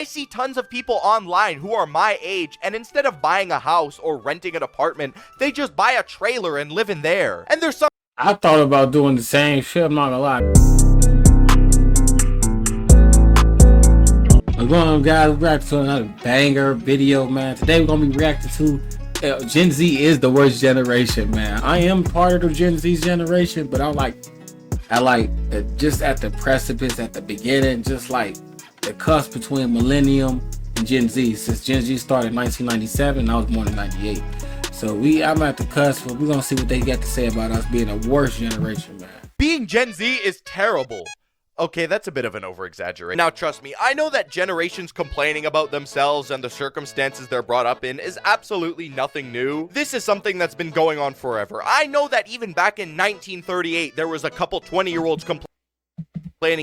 I see tons of people online who are my age, and instead of buying a house or renting an apartment, they just buy a trailer and live in there. And there's some I thought about doing the same shit, I'm not gonna lie. What's going on, guys? We're reacting to another banger video, man. Today we're gonna be reacting to Gen Z is the worst generation, man. I am part of the Gen Z generation, but I like just at the precipice, at the beginning, just like the cusp between millennium and Gen Z. Since Gen Z started in 1997, I was born in 98. So I'm at the cusp, but we're gonna see what they got to say about us being the worst generation, man. being Gen Z is terrible. Okay, that's a bit of an over-exaggeration. Now, trust me, I know that generations complaining about themselves and the circumstances they're brought up in is absolutely nothing new. This is something that's been going on forever. I know that even back in 1938, there was a couple 20-year-olds complaining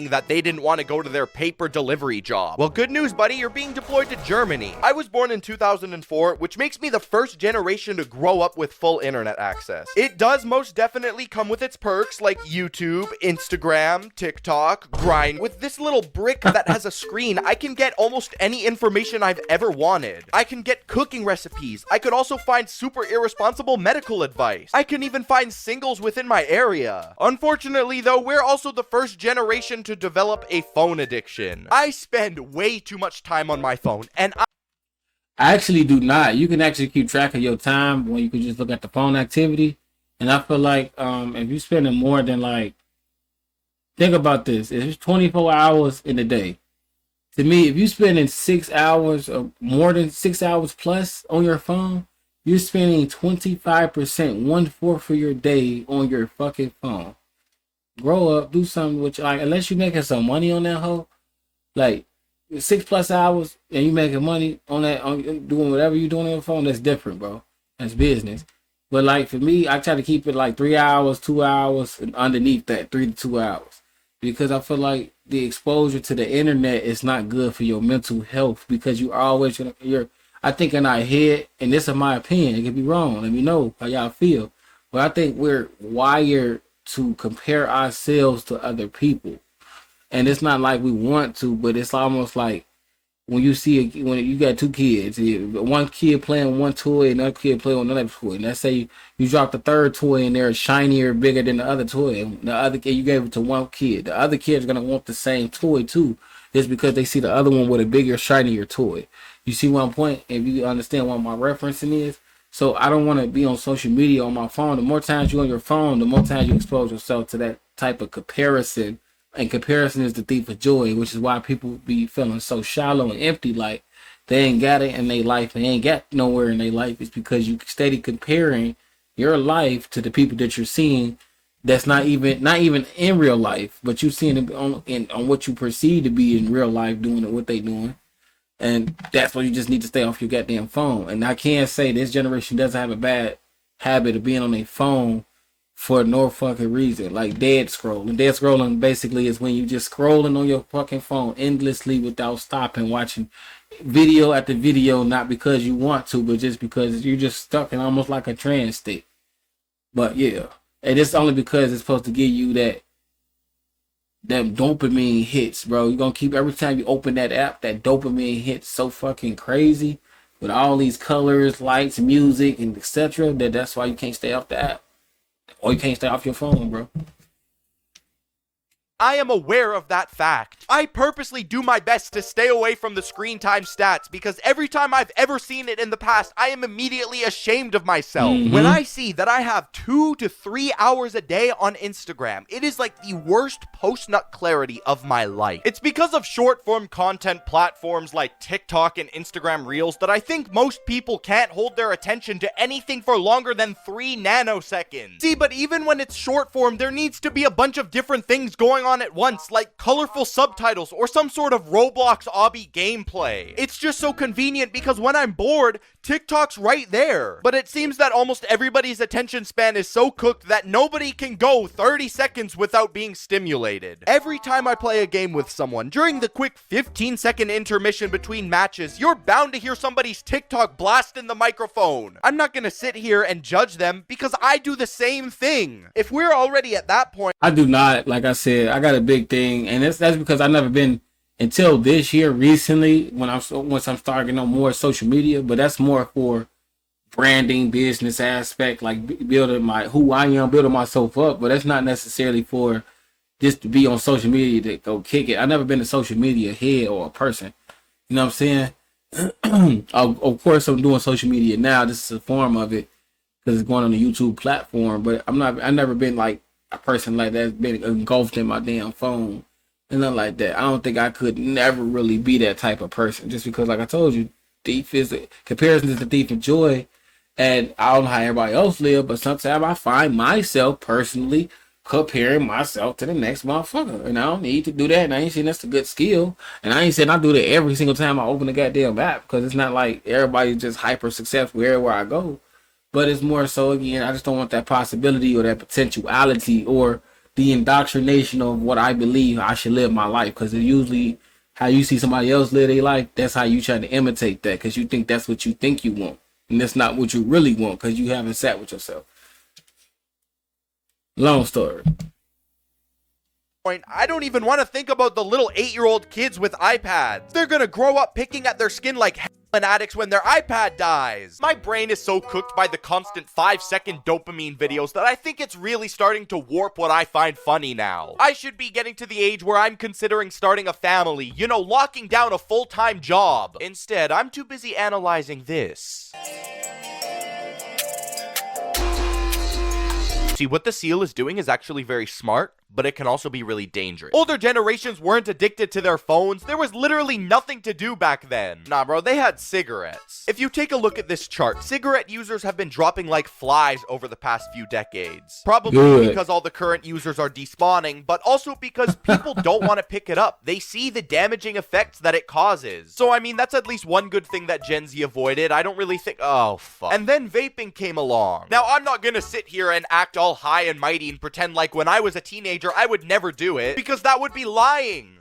that they didn't want to go to their paper delivery job. Well, good news, buddy, you're being deployed to Germany. I was born in 2004, which makes me the first generation to grow up with full internet access. It does most definitely come with its perks like YouTube, Instagram, TikTok, Grindr. With this little brick that has a screen, I can get almost any information I've ever wanted. I can get cooking recipes. I could also find super irresponsible medical advice. I can even find singles within my area. Unfortunately, though, we're also the first generation to develop a phone addiction. I spend way too much time on my phone, and I actually do not. You can actually keep track of your time when you can just look at the phone activity. And I feel like if you're spending more than think about this, it's 24 hours in a day. To me, if you're spending 6 hours or more than 6 hours plus on your phone, you're spending 25%, 1/4 of your day on your fucking phone. Grow up, do something with unless you're making some money on that hoe, 6+ hours and you making money on that, doing whatever you're doing on your phone, that's different, bro. That's business. But for me, I try to keep it 3 hours, 2 hours, and underneath that 3 to 2 hours, because I feel like the exposure to the internet is not good for your mental health, because you always I think in our head, and this is my opinion, it could be wrong, let me know how y'all feel, but I think we're wired to compare ourselves to other people, and it's not like we want to, but it's almost like when you got two kids, one kid playing one toy and another kid playing with another toy, and let's say you drop the third toy and they're shinier, bigger than the other toy, and the other kid, you gave it to one kid, the other kid's gonna want the same toy too, just because they see the other one with a bigger, shinier toy. You see one point, if you understand what my referencing is. So I don't want to be on social media on my phone. The more times you're on your phone, the more times you expose yourself to that type of comparison. And comparison is the thief of joy, which is why people be feeling so shallow and empty, like they ain't got it in their life, they ain't got nowhere in their life. It's because you steady comparing your life to the people that you're seeing that's not even in real life, but you're seeing it on what you perceive to be in real life, doing it, what they doing. And that's why you just need to stay off your goddamn phone. And I can't say this generation doesn't have a bad habit of being on their phone for no fucking reason. Like dead scrolling. Dead scrolling basically is when you just scrolling on your fucking phone endlessly without stopping, watching video after video, not because you want to, but just because you're just stuck in almost like a trance state. But yeah. And it's only because it's supposed to give you that dopamine hits, bro. You're gonna keep, every time you open that app, that dopamine hits so fucking crazy with all these colors, lights, music, and etc. That's why you can't stay off the app, or you can't stay off your phone, bro. I am aware of that fact. I purposely do my best to stay away from the screen time stats, because every time I've ever seen it in the past, I am immediately ashamed of myself. When I see that I have 2 to 3 hours a day on Instagram, it is like the worst post-nut clarity of my life. It's because of short-form content platforms like TikTok and Instagram Reels that I think most people can't hold their attention to anything for longer than 3 nanoseconds. See, but even when it's short-form, there needs to be a bunch of different things going on at once, like colorful subtitles or some sort of Roblox obby gameplay. It's just so convenient because when I'm bored, TikTok's right there. But it seems that almost everybody's attention span is so cooked that nobody can go 30 seconds without being stimulated. Every time I play a game with someone, during the quick 15-second intermission between matches, you're bound to hear somebody's TikTok blast in the microphone. I'm not gonna sit here and judge them because I do the same thing. If we're already at that point, I do not. Like I said, I got a big thing, and that's because I've never been until this year recently when once I'm starting on more social media, but that's more for branding, business aspect, like building my who I am, building myself up. But that's not necessarily for just to be on social media to go kick it. I've never been a social media head or a person. You know what I'm saying? Of course, I'm doing social media now. This is a form of it because it's going on the YouTube platform. But I've never been like a person like that that's been engulfed in my damn phone and nothing like that. I don't think I could never really be that type of person just because, like I told you, comparison is the thief of joy. And I don't know how everybody else live, but sometimes I find myself personally comparing myself to the next motherfucker. And I don't need to do that. And I ain't saying that's a good skill. And I ain't saying I do that every single time I open the goddamn app because it's not like everybody's just hyper successful everywhere I go. But it's more so, again, I just don't want that possibility or that potentiality or the indoctrination of what I believe I should live my life. Because it usually how you see somebody else live their life, that's how you try to imitate that because you think that's what you think you want. And that's not what you really want because you haven't sat with yourself. Long story. I don't even want to think about the little 8-year-old kids with iPads. They're gonna grow up picking at their skin like heroin addicts when their iPad dies. My brain is so cooked by the constant 5-second dopamine videos that I think it's really starting to warp what I find funny now. I should be getting to the age where I'm considering starting a family, you know, locking down a full-time job. Instead, I'm too busy analyzing this. See, what the seal is doing is actually very smart, but it can also be really dangerous. Older generations weren't addicted to their phones. There was literally nothing to do back then. Nah, bro, they had cigarettes. If you take a look at this chart, cigarette users have been dropping like flies over the past few decades. Probably because all the current users are despawning, but also because people don't want to pick it up. They see the damaging effects that it causes. So, I mean, that's at least one good thing that Gen Z avoided. I don't really think... Oh, fuck. And then vaping came along. Now, I'm not gonna sit here and act all high and mighty and pretend like when I was a teenager, I would never do it, because that would be lying.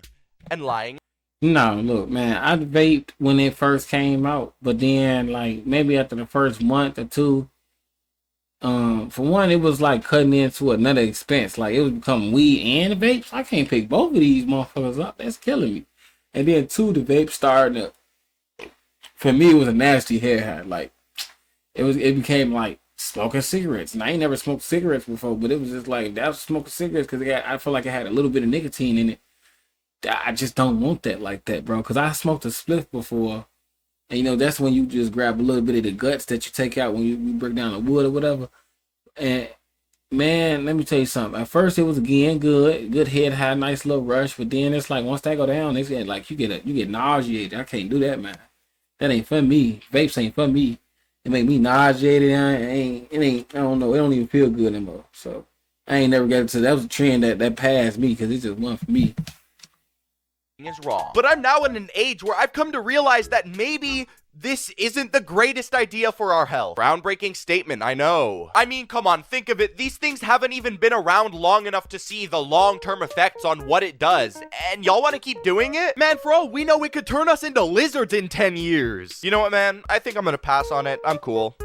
And lying. No, look, man, I vaped when it first came out, but then, like, maybe after the first month or two, for one, it was like cutting into another expense. Like, it was becoming weed and vapes. I can't pick both of these motherfuckers up. That's killing me. And then, two, the vape started to, for me, it was a nasty hair hat. Like, it became like smoking cigarettes. And I ain't never smoked cigarettes before, but it was just like, that was smoking cigarettes because I feel like it had a little bit of nicotine in it. I just don't want that like that, bro. Because I smoked a spliff before. And, you know, that's when you just grab a little bit of the guts that you take out when you break down the wood or whatever. And, man, let me tell you something. At first, it was, again, good head, had a nice little rush. But then it's like, once that go down, it's like, you get nauseated. I can't do that, man. That ain't for me. Vapes ain't for me. It make me nauseated. I don't know. It don't even feel good anymore. So I ain't never got into that. Was a trend that passed me because it just wasn't for me. Is wrong. But I'm now in an age where I've come to realize that maybe this isn't the greatest idea for our health. Groundbreaking statement, I know. I mean, come on, think of it. These things haven't even been around long enough to see the long-term effects on what it does. And y'all want to keep doing it? Man, for all we know, it could turn us into lizards in 10 years. You know what, man? I think I'm gonna pass on it. I'm cool.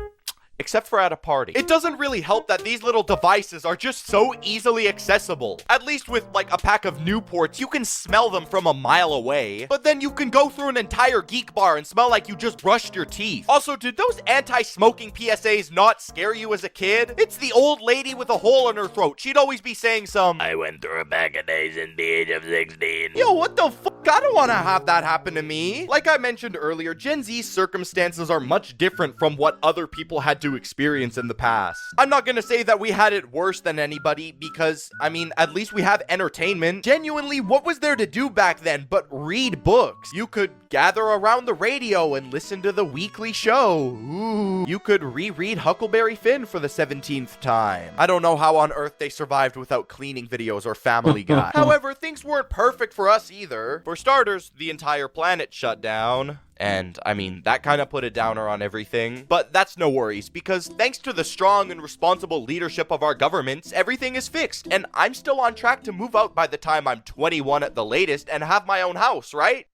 Except for at a party. It doesn't really help that these little devices are just so easily accessible. At least with like a pack of Newports, you can smell them from a mile away. But then you can go through an entire geek bar and smell like you just brushed your teeth. Also, did those anti-smoking PSAs not scare you as a kid? It's the old lady with a hole in her throat. She'd always be saying I went through a pack of days in the age of 16. Yo, what the fuck? I don't want to have that happen to me. Like I mentioned earlier, Gen Z's circumstances are much different from what other people had to experience in the past. I'm not gonna say that we had it worse than anybody because, I mean, at least we have entertainment. Genuinely, what was there to do back then but read books? You could gather around the radio and listen to the weekly show. Ooh. You could reread Huckleberry Finn for the 17th time. I don't know how on earth they survived without cleaning videos or Family Guy. However, things weren't perfect for us either. For starters, the entire planet shut down. And, I mean, that kind of put a downer on everything. But that's no worries, because thanks to the strong and responsible leadership of our governments, everything is fixed. And I'm still on track to move out by the time I'm 21 at the latest and have my own house, right?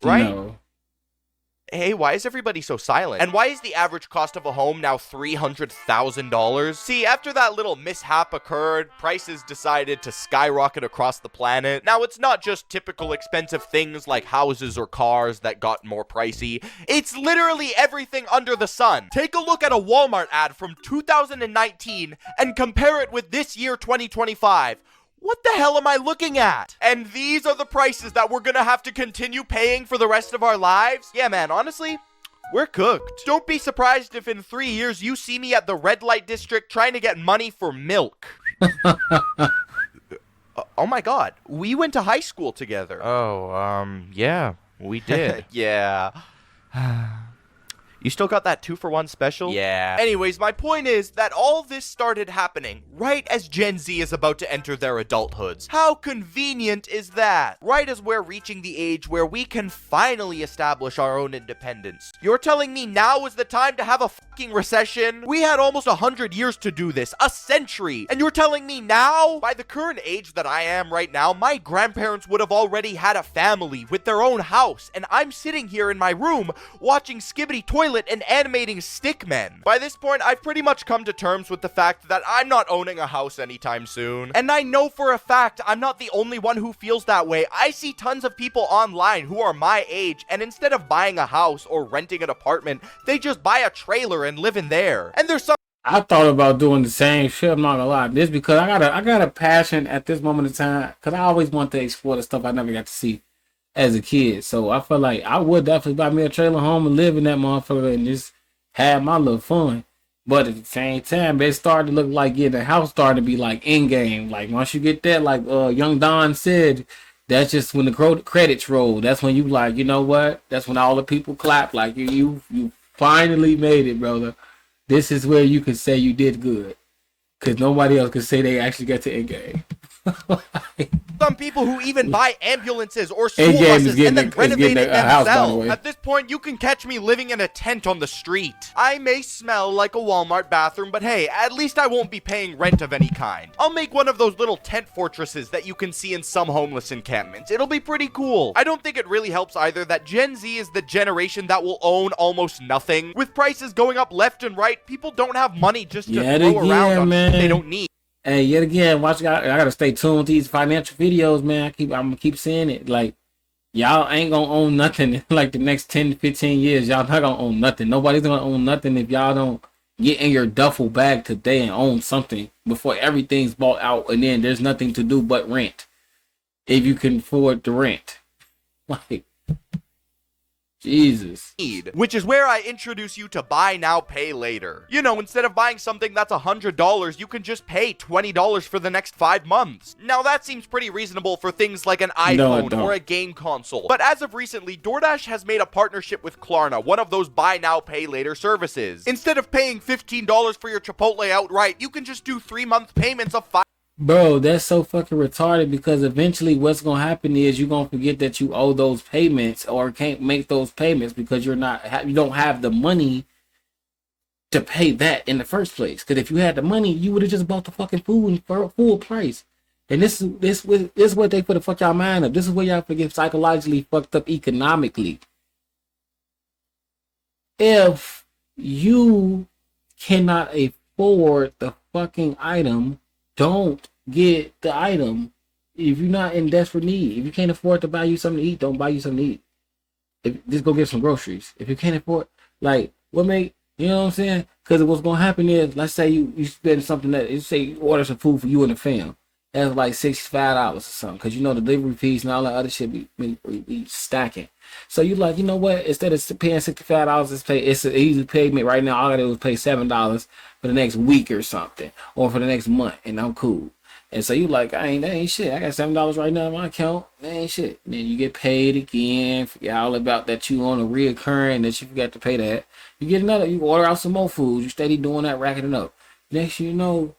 Right? No. Hey, why is everybody so silent? And why is the average cost of a home now $300,000? See, after that little mishap occurred, prices decided to skyrocket across the planet. Now, it's not just typical expensive things like houses or cars that got more pricey. It's literally everything under the sun. Take a look at a Walmart ad from 2019 and compare it with this year, 2025. What the hell am I looking at? And these are the prices that we're gonna have to continue paying for the rest of our lives? Yeah, man, honestly, we're cooked. Don't be surprised if in 3 years you see me at the red light district trying to get money for milk. Oh my god, we went to high school together. Oh, yeah, we did. Yeah. You still got that 2-for-1 special? Yeah. Anyways, my point is that all this started happening right as Gen Z is about to enter their adulthoods. How convenient is that? Right as we're reaching the age where we can finally establish our own independence. You're telling me now is the time to have a fucking recession? We had almost 100 years to do this, a century. And you're telling me now? By the current age that I am right now, my grandparents would have already had a family with their own house. And I'm sitting here in my room watching Skibidi Toilet and animating stickmen. By this point, I've pretty much come to terms with the fact that I'm not owning a house anytime soon. And I know for a fact I'm not the only one who feels that way. I see tons of people online who are my age, and instead of buying a house or renting an apartment, they just buy a trailer and live in there. And there's some I thought about doing the same shit. I'm not gonna lie. This because I got a passion at this moment in time because I always want to explore the stuff I never got to see as a kid. So I feel like I would definitely buy me a trailer home and live in that motherfucker and just have my little fun. But at the same time, it started to look like the house started to be like in game. Like once you get that, like Young Don said, that's just when the credits roll. That's when you like, you know what? That's when all the people clap. Like you finally made it, brother. This is where you can say you did good. Because nobody else can say they actually got to end game. Some people who even buy ambulances or school buses and then renovate it themselves. At this point, you can catch me living in a tent on the street. I may smell like a Walmart bathroom, but hey, at least I won't be paying rent of any kind. I'll make one of those little tent fortresses that you can see in some homeless encampments. It'll be pretty cool. I don't think it really helps either that Gen Z is the generation that will own almost nothing. With prices going up left and right, people don't have money just to throw around on shit they don't need. Hey, yet again, I gotta stay tuned to these financial videos, man. I'm gonna keep seeing it. Like, y'all ain't gonna own nothing in like the next 10 to 15 years. Y'all not gonna own nothing. Nobody's gonna own nothing if y'all don't get in your duffel bag today and own something before everything's bought out and then there's nothing to do but rent. If you can afford to rent. Like, Jesus. Which is where I introduce you to buy now, pay later. You know, instead of buying something that's $100, you can just pay $20 for the next 5 months. Now that seems pretty reasonable for things like an iPhone or a game console. But as of recently, DoorDash has made a partnership with Klarna, one of those buy now, pay later services. Instead of paying $15 for your Chipotle outright, you can just do 3-month payments of $5. Bro, that's so fucking retarded because eventually what's going to happen is you're going to forget that you owe those payments or can't make those payments because you don't have the money to pay that in the first place. Because if you had the money, you would have just bought the fucking food for full price. And this is what they put the fuck y'all mind up. This is where y'all forget psychologically fucked up economically. If you cannot afford the fucking item, don't get the item. If you're not in desperate need, if you can't afford to buy you something to eat, don't buy you something to eat. Just go get some groceries. If you can't afford, like, you know what I'm saying? Because what's gonna happen is, let's say you spend something that you say you order some food for you and the fam. That's like $65 or something, because you know the delivery fees and all that other shit be stacking. So you like, you know what? Instead of paying $65, it's an easy payment right now. All I did was pay $7 for the next week or something, or for the next month, and I'm cool. And so you like, that ain't shit. I got $7 right now in my account. That ain't shit. And then you get paid again. Forget all about that you on a reoccurring that you forgot to pay that. You get another. You order out some more food. You steady doing that, racking it up. Next you know,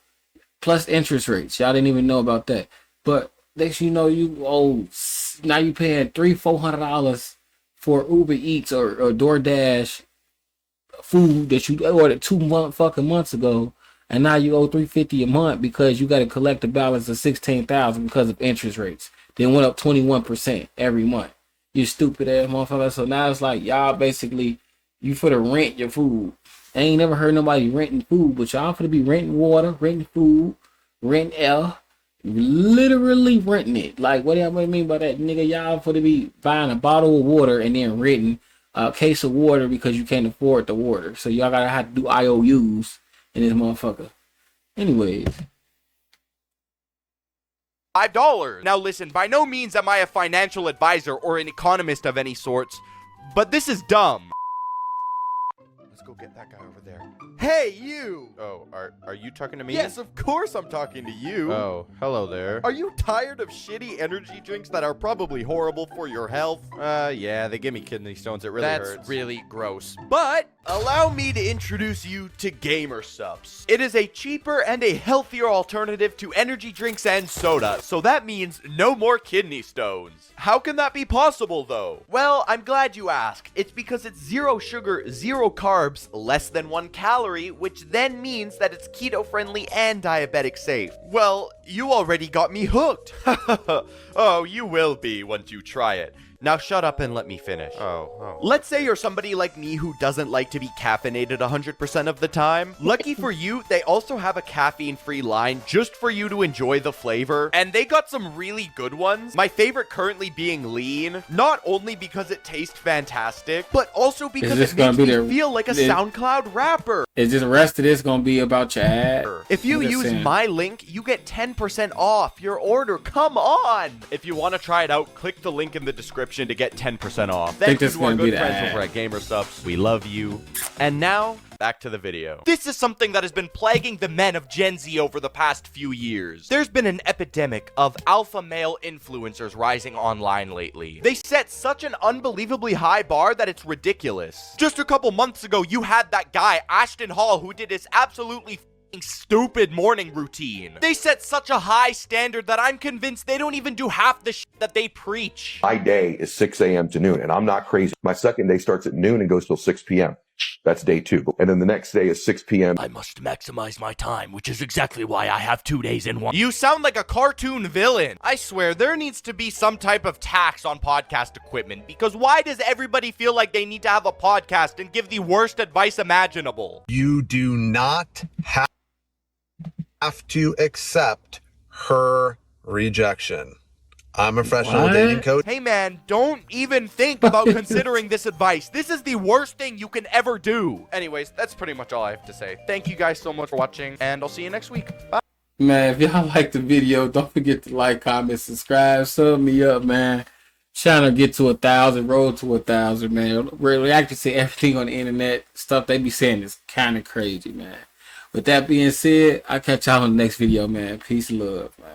plus interest rates. Y'all didn't even know about that. But next you know, now you paying $300-$400 for Uber Eats or DoorDash food that you ordered 2 months ago, and now you owe $350 a month because you got to collect a balance of $16,000 because of interest rates. They went up 21% every month. You stupid ass motherfucker. So now it's like y'all basically you for to rent your food. I ain't never heard nobody renting food, but y'all for to be renting water, renting food, renting air, literally renting it. Like what do y'all mean by that, nigga? Y'all for to be buying a bottle of water and then renting a case of water because you can't afford the water. So y'all gotta have to do IOUs in this motherfucker. Anyways. $5. Now listen, by no means am I a financial advisor or an economist of any sorts, but this is dumb. Let's go get that guy over there. Hey, you! Oh, are you talking to me? Yes, of course I'm talking to you. Oh, hello there. Are you tired of shitty energy drinks that are probably horrible for your health? Yeah, they give me kidney stones. It really hurts. That's really gross. But allow me to introduce you to Gamer Supps. It is a cheaper and a healthier alternative to energy drinks and soda, so that means no more kidney stones. How can that be possible, though? Well, I'm glad you asked. It's because it's 0 sugar, 0 carbs, less than 1 calorie, which then means that it's keto-friendly and diabetic safe. Well, you already got me hooked. Oh, you will be once you try it. Now shut up and let me finish. Oh. Let's say you're somebody like me who doesn't like to be caffeinated 100% of the time. Lucky for you, they also have a caffeine-free line just for you to enjoy the flavor. And they got some really good ones. My favorite currently being Lean. Not only because it tastes fantastic, but also because it makes me feel like a SoundCloud rapper. Is this rest of this gonna be about your ad? If you use my link, you get 10% off your order. Come on! If you want to try it out, click the link in the description to get 10% off. Thank you to our good friends over at Gamer Supps. We love you. And now, back to the video. This is something that has been plaguing the men of Gen Z over the past few years. There's been an epidemic of alpha male influencers rising online lately. They set such an unbelievably high bar that it's ridiculous. Just a couple months ago, you had that guy, Ashton Hall, who did his absolutely stupid morning routine. They set such a high standard that I'm convinced they don't even do half the shit that they preach. My day is 6 a.m. to noon, and I'm not crazy. My second day starts at noon and goes till 6 p.m. That's day 2. And then the next day is 6 p.m. I must maximize my time, which is exactly why I have 2 days in one. You sound like a cartoon villain. I swear, there needs to be some type of tax on podcast equipment, because why does everybody feel like they need to have a podcast and give the worst advice imaginable? You do not have to accept her rejection. I'm a professional dating coach. Hey man, don't even think about considering this advice. This is the worst thing you can ever do. Anyways, that's pretty much all I have to say. Thank you guys so much for watching, and I'll see you next week. Bye. Man, if y'all like the video, don't forget to like, comment, subscribe, sub me up, man. Trying to get to 1,000, road to 1,000, man. Reacting to everything on the internet, stuff they be saying is kind of crazy, man. With that being said, I'll catch y'all on the next video, man. Peace and love, man.